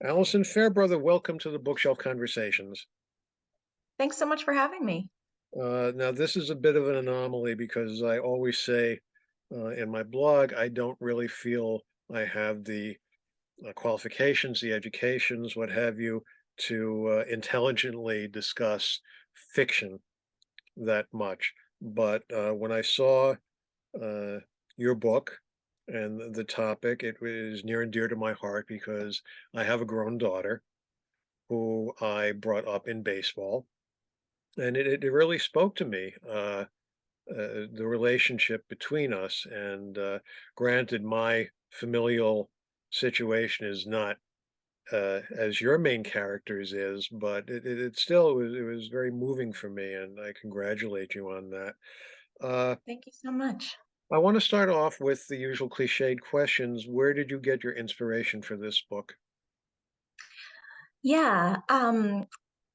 Alison Fairbrother, welcome to the Bookshelf Conversations. Thanks so much for having me. Now, this is a bit of an anomaly because I always say in my blog, I don't really feel I have the qualifications, the educations, what have you, to intelligently discuss fiction that much. But when I saw uh, your book and the topic, it was near and dear to my heart because I have a grown daughter who I brought up in baseball. And it really spoke to me, the relationship between us. And granted, my familial situation is not as your main character's is, but it still it was very moving for me, and I congratulate you on that. Uh, Thank you so much. I want to start off with the usual cliched questions. Where did you get your inspiration for this book? Yeah,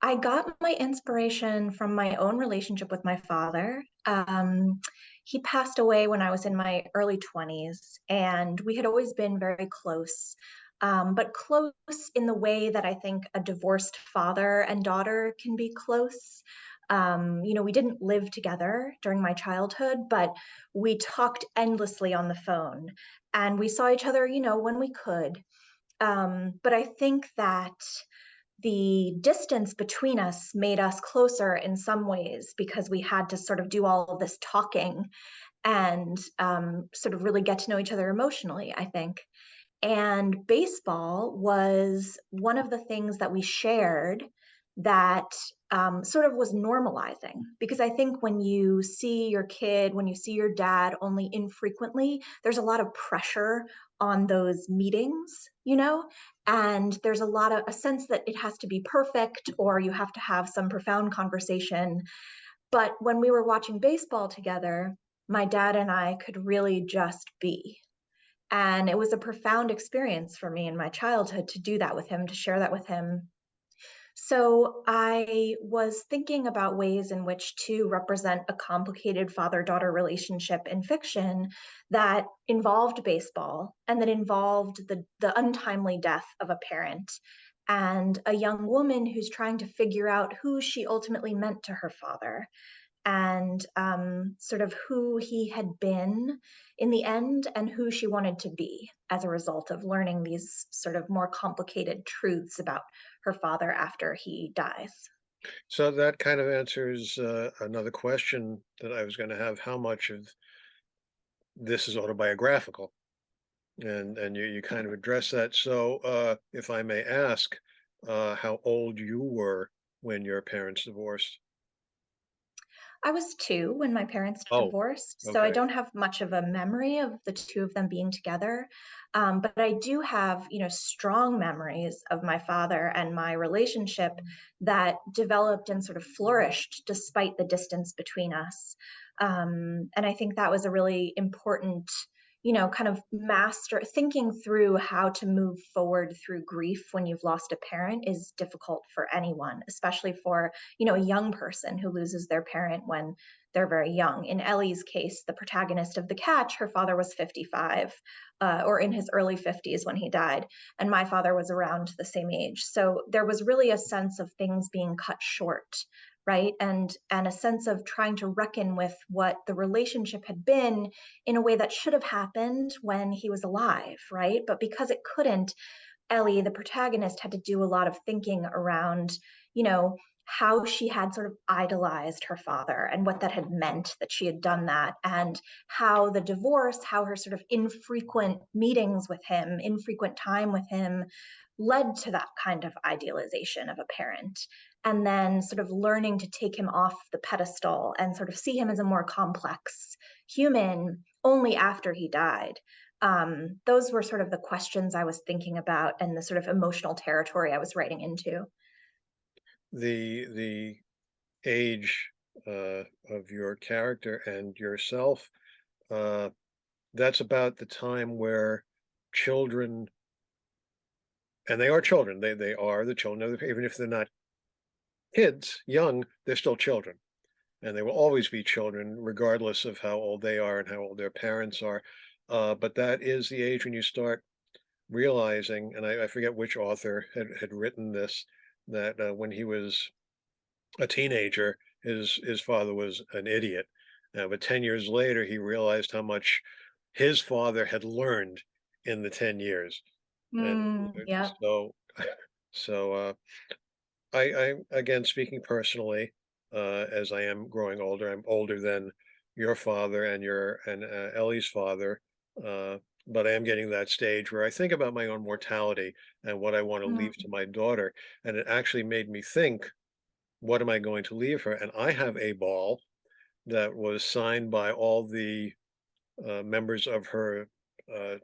I got my inspiration from my own relationship with my father. He passed away when I was in my early 20s, and we had always been very close, but close in the way that I think a divorced father and daughter can be close. We didn't live together during my childhood, but we talked endlessly on the phone, and we saw each other, when we could. But I think that the distance between us made us closer in some ways because we had to sort of do all of this talking and sort of really get to know each other emotionally, I think. And baseball was one of the things that we shared that sort of was normalizing. Because I think when you see your kid, when you see your dad only infrequently, there's a lot of pressure on those meetings, and there's a sense that it has to be perfect or you have to have some profound conversation. But when we were watching baseball together, my dad and I could really just be. And it was a profound experience for me in my childhood to do that with him, to share that with him. So I was thinking about ways in which to represent a complicated father-daughter relationship in fiction that involved baseball and that involved the untimely death of a parent and a young woman who's trying to figure out who she ultimately meant to her father and sort of who he had been in the end and who she wanted to be as a result of learning these sort of more complicated truths about her father after he dies. So that kind of answers another question that I was going to have. How much of this is autobiographical? And you kind of address that. So, if I may ask, how old you were when your parents divorced? I was 2 when my parents Oh, divorced, so I okay. don't have much of a memory of the 2 of them being together. But I do have, strong memories of my father and my relationship that developed and sort of flourished despite the distance between us. And I think that was a really important, kind of master thinking through how to move forward through grief when you've lost a parent is difficult for anyone, especially for a young person who loses their parent when they're very young. In Ellie's case, the protagonist of The Catch, her father was 55, or in his early 50s when he died, and my father was around the same age. So there was really a sense of things being cut short, right? And a sense of trying to reckon with what the relationship had been in a way that should have happened when he was alive, right? But because it couldn't, Ellie, the protagonist, had to do a lot of thinking around, how she had sort of idolized her father and what that had meant that she had done that, and how the divorce, how her sort of infrequent meetings with him, infrequent time with him, led to that kind of idealization of a parent. And then sort of learning to take him off the pedestal and sort of see him as a more complex human only after he died. Those were sort of the questions I was thinking about and the sort of emotional territory I was writing into. The age of your character and yourself, uh, that's about the time where children, and they are children, they are the children, even if they're not kids, young, they're still children. And they will always be children, regardless of how old they are and how old their parents are. But that is the age when you start realizing, and I forget which author had written this, that when he was a teenager, his father was an idiot. But 10 years later, he realized how much his father had learned in the 10 years. And Yeah. so, so again, speaking personally, as I am growing older, I'm older than your father and Ellie's father. But I am getting that stage where I think about my own mortality and what I want to leave to Mm. my daughter. And it actually made me think, what am I going to leave her? And I have a ball that was signed by all the members of her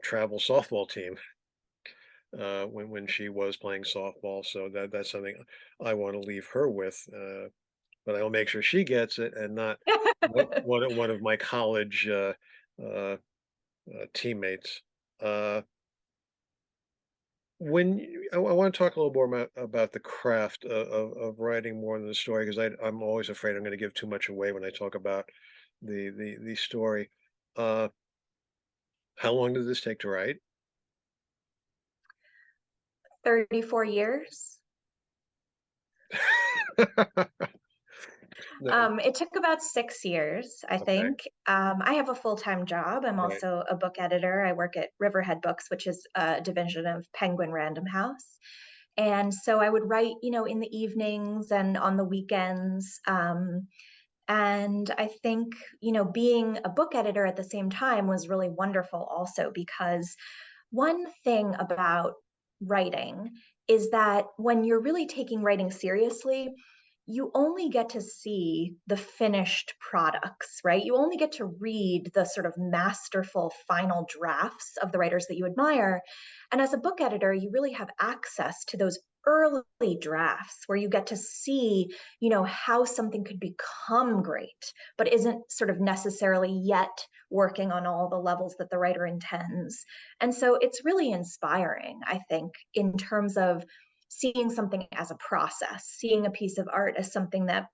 travel softball team when she was playing softball. So that's something I want to leave her with. But I'll make sure she gets it and not one of my college uh, teammates. Uh, I want to talk a little more about the craft of writing more than the story, because I'm always afraid I'm going to give too much away when I talk about the story. Uh, how long did this take to write? 34 years. No, It took about 6 years, I okay, think. I have a full-time job. I'm right. also a book editor. I work at Riverhead Books, which is a division of Penguin Random House. And so I would write, in the evenings and on the weekends. And I think, being a book editor at the same time was really wonderful also because one thing about writing is that when you're really taking writing seriously, you only get to see the finished products, right? You only get to read the sort of masterful final drafts of the writers that you admire. And as a book editor, you really have access to those early drafts where you get to see, how something could become great, but isn't sort of necessarily yet working on all the levels that the writer intends. And so it's really inspiring, I think, in terms of seeing something as a process, seeing a piece of art as something that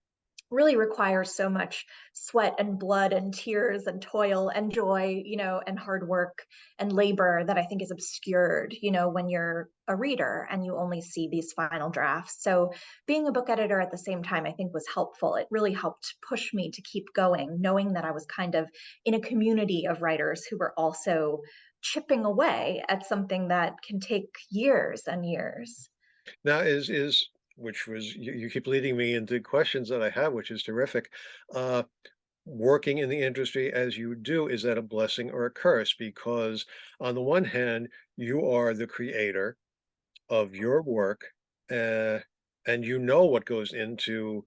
really requires so much sweat and blood and tears and toil and joy, and hard work and labor that I think is obscured, when you're a reader and you only see these final drafts. So being a book editor at the same time, I think was helpful. It really helped push me to keep going, knowing that I was kind of in a community of writers who were also chipping away at something that can take years and years. Now is which was you keep leading me into questions that I have, which is terrific. Uh, Working in the industry as you do, is that a blessing or a curse? Because on the one hand, you are the creator of your work, uh, and you know what goes into.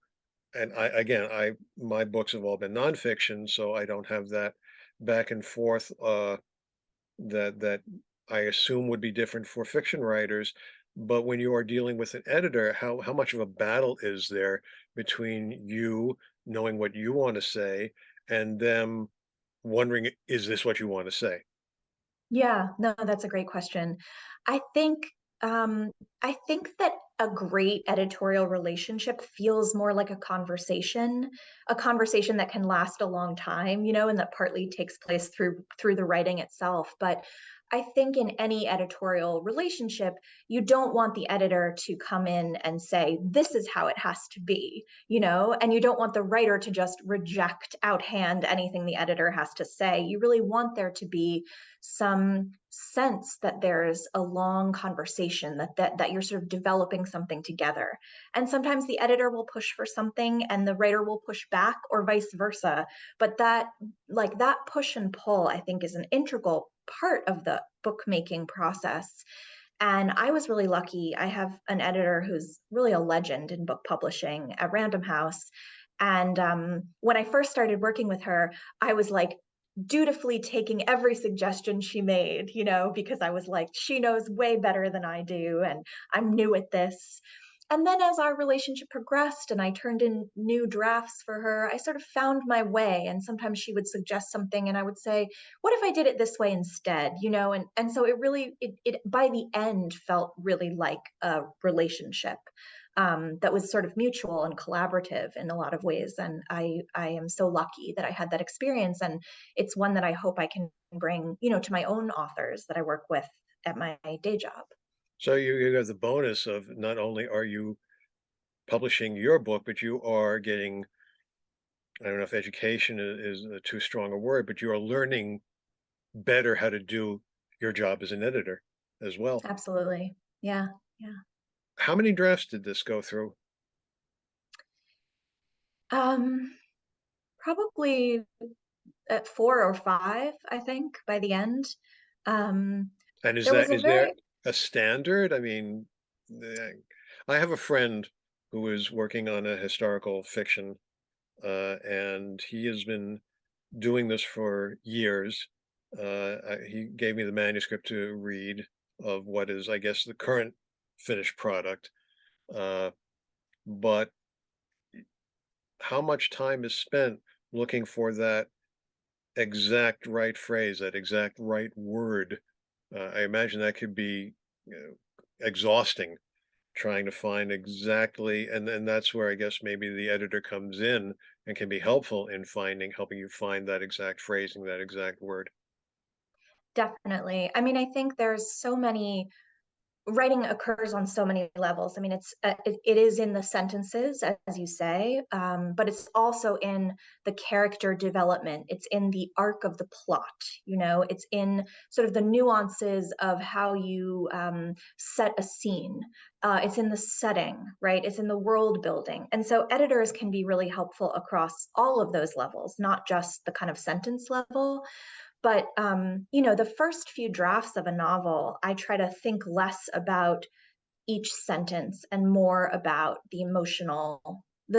And I my books have all been nonfiction, so I don't have that back and forth. That I assume would be different for fiction writers. But when you are dealing with an editor, how much of a battle is there between you knowing what you want to say and them wondering, is this what you want to say? Yeah, no, that's a great question. I think um, I think that a great editorial relationship feels more like a conversation that can last a long time, and that partly takes place through the writing itself. But I think in any editorial relationship, you don't want the editor to come in and say, this is how it has to be, and you don't want the writer to just reject out hand anything the editor has to say. You really want there to be some sense that there's a long conversation, that you're sort of developing something together. And sometimes the editor will push for something and the writer will push back, or vice versa. But that push and pull, I think, is an integral part of the bookmaking process. And I was really lucky. I have an editor who's really a legend in book publishing at Random House. And when I first started working with her, I was like dutifully taking every suggestion she made, because I was like, she knows way better than I do, and I'm new at this. And then as our relationship progressed and I turned in new drafts for her, I sort of found my way. And sometimes she would suggest something and I would say, what if I did it this way instead? And so it really, it by the end felt really like a relationship that was sort of mutual and collaborative in a lot of ways. And I am so lucky that I had that experience. And it's one that I hope I can bring, to my own authors that I work with at my day job. So you have the bonus of not only are you publishing your book, but you are getting, I don't know if education is a too strong a word, but you are learning better how to do your job as an editor as well. Absolutely. Yeah. Yeah. How many drafts did this go through? Um, Probably at 4 or 5, I think, by the end. Um, And there was a is there very a standard? I mean, the I have a friend who is working on a historical fiction, and he has been doing this for years. He gave me the manuscript to read of what is, I guess, the current finished product. Uh, but how much time is spent looking for that exact right phrase, that exact right word? I imagine that could be, you know, exhausting trying to find exactly, and then that's where I guess maybe the editor comes in and can be helpful in helping you find that exact phrasing, that exact word. definitely. I mean, I think there's so many writing occurs on so many levels. I mean, it is in the sentences, as you say, but it's also in the character development. It's in the arc of the plot. You know, it's in sort of the nuances of how you set a scene. It's in the setting, right? It's in the world building, and so editors can be really helpful across all of those levels, not just the kind of sentence level. But you know, the first few drafts of a novel, I try to think less about each sentence and more about the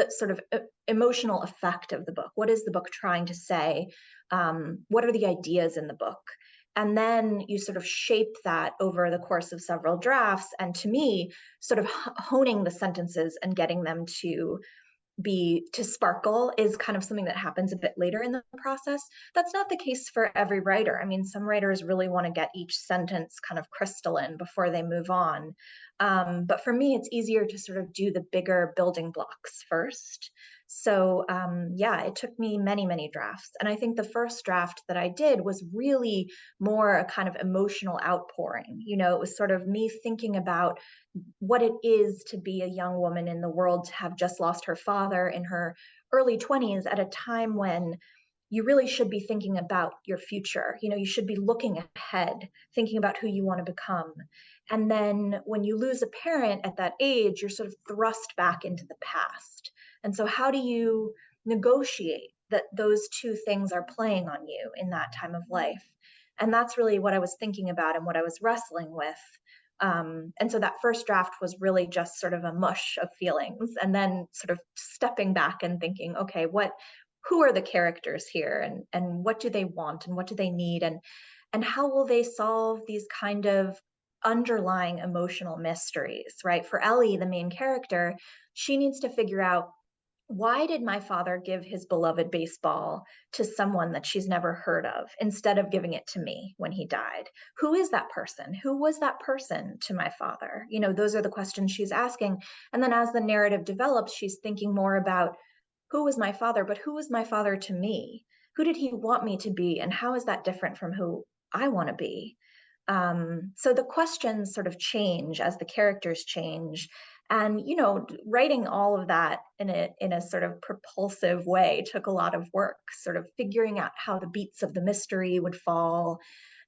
sort of emotional effect of the book. What is the book trying to say? What are the ideas in the book? And then you sort of shape that over the course of several drafts. And to me, sort of honing the sentences and getting them to sparkle is kind of something that happens a bit later in the process. That's not the case for every writer. I mean, some writers really want to get each sentence kind of crystalline before they move on. But for me, it's easier to sort of do the bigger building blocks first. So yeah, it took me many, many drafts. And I think the first draft that I did was really more a kind of emotional outpouring. You know, it was sort of me thinking about what it is to be a young woman in the world, to have just lost her father in her early 20s at a time when you really should be thinking about your future. You know, you should be looking ahead, thinking about who you want to become. And then when you lose a parent at that age, you're sort of thrust back into the past. And so, how do you negotiate that those two things are playing on you in that time of life? And that's really what I was thinking about and what I was wrestling with. And so that first draft was really just sort of a mush of feelings, and then sort of stepping back and thinking, okay, who are the characters here, and what do they want, and what do they need, and how will they solve these kind of underlying emotional mysteries, right? For Ellie, the main character, she needs to figure out, why did my father give his beloved baseball to someone that she's never heard of instead of giving it to me when he died? Who is that person? Who was that person to my father? You know, those are the questions she's asking. And then as the narrative develops, she's thinking more about, who was my father, but who was my father to me? Who did he want me to be? And how is that different from who I want to be? So the questions sort of change as the characters change. And you know, writing all of that in a sort of propulsive way took a lot of work, sort of figuring out how the beats of the mystery would fall.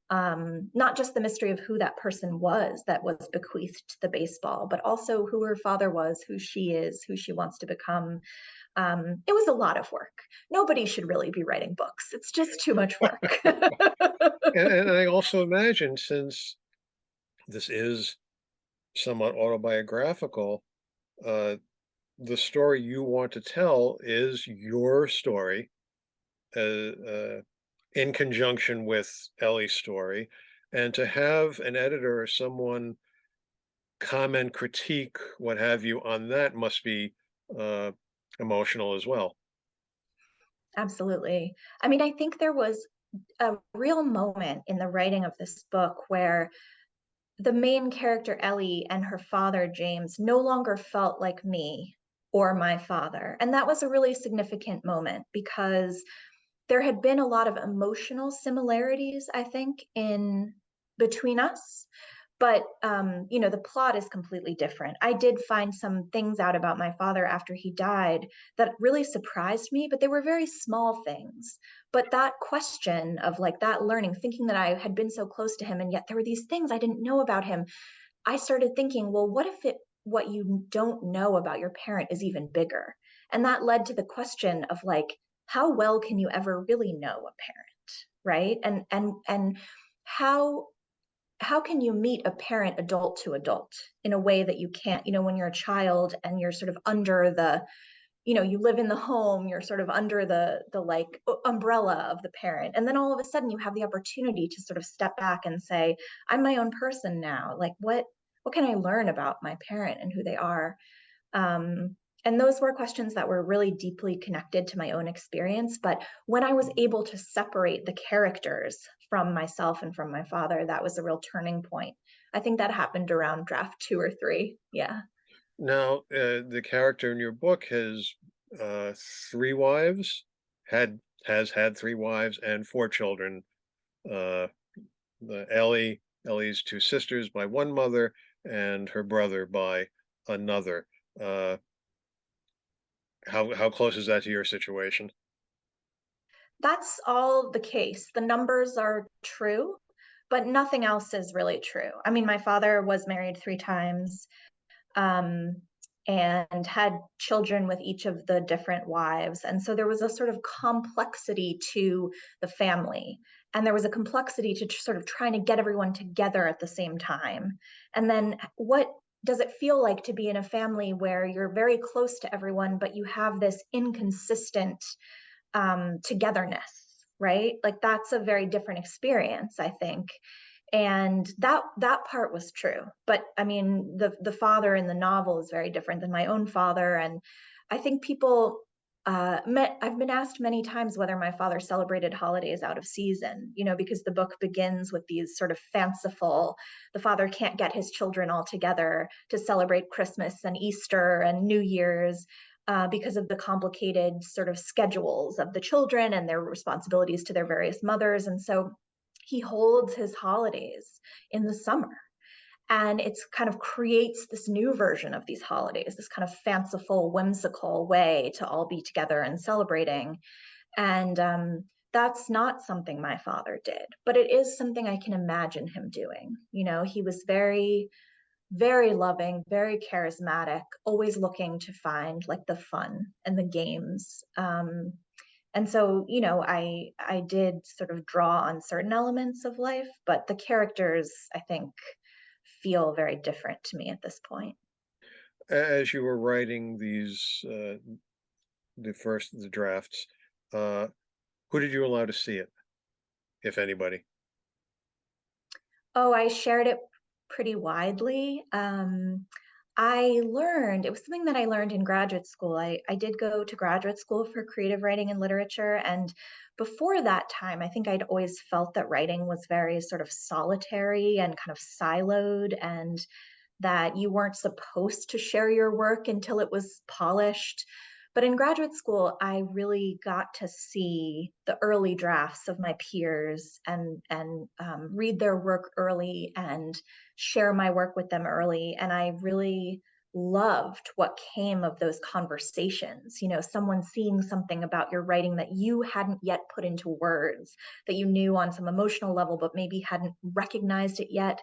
Not just the mystery of who that person was that was bequeathed the baseball, but also who her father was, who she is, who she wants to become. It was a lot of work. Nobody should really be writing books. It's just too much work. And I also imagine, since this is somewhat autobiographical, uh, the story you want to tell is your story, in conjunction with Ellie's story, and to have an editor or someone comment, critique, what have you, on that must be uh, emotional as well. Absolutely. I mean, I think there was a real moment in the writing of this book where the main character, Ellie, and her father, James, no longer felt like me or my father. And that was a really significant moment because there had been a lot of emotional similarities, I think, in between us. But the plot is completely different. I did find some things out about my father after he died that really surprised me, but they were very small things. But that question of like that learning, thinking that I had been so close to him and yet there were these things I didn't know about him, I started thinking, well, what you don't know about your parent is even bigger? And that led to the question of like, how well can you ever really know a parent, right? And how how can you meet a parent adult to adult in a way that you can't, when you're a child and you're sort of under the, you live in the home, you're sort of under the like umbrella of the parent. And then all of a sudden you have the opportunity to sort of step back and say, I'm my own person now. Like what can I learn about my parent and who they are? Um, and those were questions that were really deeply connected to my own experience. But when I was able to separate the characters from myself and from my father, that was a real turning point. I think that happened around draft 2 or 3. Yeah. Now, the character in your book has 3 wives, has had 3 wives and 4 children. Uh, Ellie's 2 sisters by one mother and her brother by another. Uh, how close is that to your situation? That's all the case. The numbers are true, but nothing else is really true. I mean, my father was married 3 times, um, and had children with each of the different wives. And so there was a sort of complexity to the family. And there was a complexity to sort of trying to get everyone together at the same time. And then what does it feel like to be in a family where you're very close to everyone, but you have this inconsistent togetherness, right? Like that's a very different experience, I think. And that part was true. But I mean, the father in the novel is very different than my own father. And I think people I've been asked many times whether my father celebrated holidays out of season, because the book begins with these sort of fanciful, the father can't get his children all together to celebrate Christmas and Easter and New Year's, because of the complicated sort of schedules of the children and their responsibilities to their various mothers. And so he holds his holidays in the summer. And it's kind of creates this new version of these holidays, this kind of fanciful, whimsical way to all be together and celebrating. And that's not something my father did, but it is something I can imagine him doing. He was very, very loving, very charismatic, always looking to find like the fun and the games. And so, I did sort of draw on certain elements of life, but the characters, I think, feel very different to me at this point. As you were writing the drafts, uh, who did you allow to see it, if anybody? Oh, I shared it pretty widely. It was something that I learned in graduate school. I did go to graduate school for creative writing and literature. And before that time, I think I'd always felt that writing was very sort of solitary and kind of siloed, and that you weren't supposed to share your work until it was polished. But in graduate school, I really got to see the early drafts of my peers and read their work early and share my work with them early. And I really loved what came of those conversations. Someone seeing something about your writing that you hadn't yet put into words, that you knew on some emotional level, but maybe hadn't recognized it yet,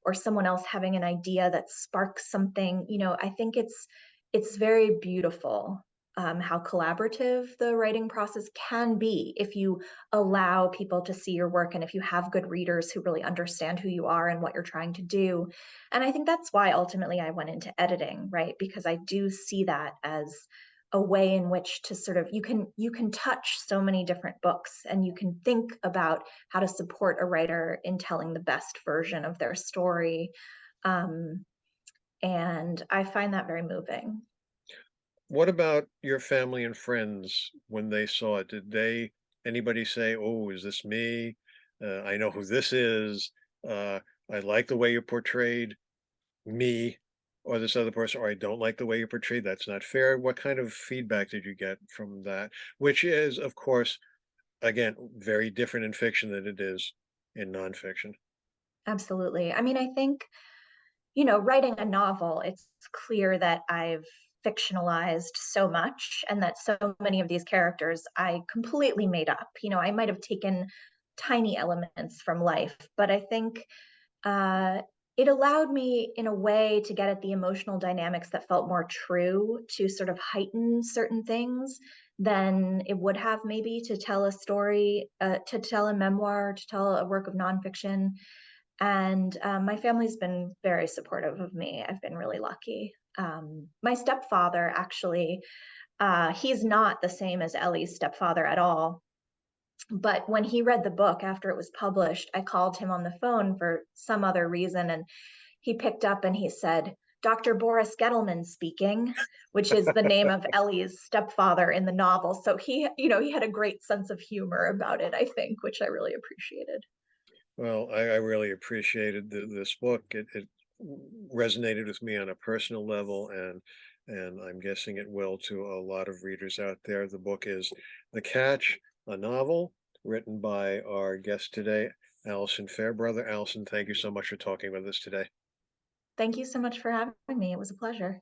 or someone else having an idea that sparks something. I think it's very beautiful, how collaborative the writing process can be if you allow people to see your work and if you have good readers who really understand who you are and what you're trying to do. And I think that's why ultimately I went into editing, right? Because I do see that as a way in which to sort of you can touch so many different books, and you can think about how to support a writer in telling the best version of their story. um, and I find that very moving. What about your family and friends when they saw it? Did anybody say, "Oh, is this me? I know who this is. Uh, I like the way you portrayed me or this other person, or I don't like the way you portrayed that's not fair." What kind of feedback did you get from that? Which is, of course, again, very different in fiction than it is in nonfiction. Absolutely. I mean, I think, writing a novel, it's clear that I've fictionalized so much and that so many of these characters I completely made up. I might have taken tiny elements from life, but I think uh, it allowed me, in a way, to get at the emotional dynamics that felt more true, to sort of heighten certain things than it would have maybe to tell a story, to tell a memoir, to tell a work of nonfiction. And my family's been very supportive of me. I've been really lucky. My stepfather, actually, he's not the same as Ellie's stepfather at all. But when he read the book after it was published, I called him on the phone for some other reason, and he picked up and he said, "Dr. Boris Gettleman speaking," which is the name of Ellie's stepfather in the novel. So he had a great sense of humor about it, I think, which I really appreciated. Well, I really appreciated this book. It resonated with me on a personal level, and I'm guessing it will to a lot of readers out there. The book is The Catch, a novel written by our guest today, Alison Fairbrother. Alison, thank you so much for talking with us today. Thank you so much for having me. It was a pleasure.